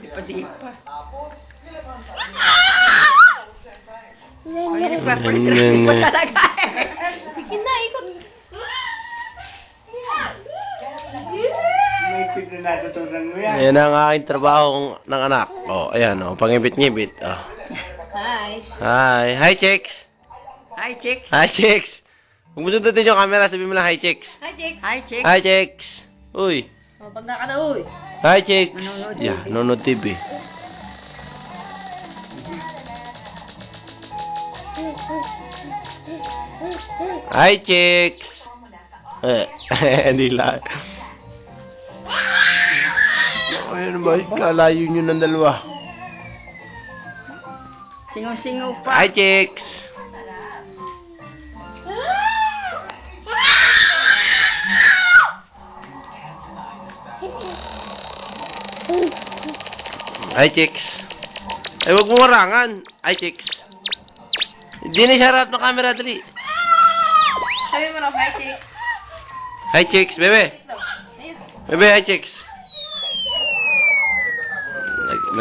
Dipa-dipa. Sige na, ikot. Ayan ang aking trabaho ng anak. Oh, ayan, oh, pangibit-ngibit. Oh. Hi. Hi. Hi, Chicks. Hi, chicks. Hi, Chicks. Kung gusto natin yung camera, sabihin mo lang, Hi, Chicks. Hi, chicks. Hi, chicks. Hi, Chicks. Uy. O, pag ka na, uy. Hi, Chicks. Manonood Yeah, TV. Nonod TV. Hi, Chicks. Hindi lang. Ayun ba, kalayo nyo ng dalawa. Singaw-singaw pa. Hi, Chicks. Hi, Chicks. Ay, wag mo marangan. Hi, Chicks. Hindi na siya harap ng camera, dali. Sabi mo na, hi, chicks. Hi, Chicks, bebe. Chicks daw. Ayun. Bebe, hi, Chicks.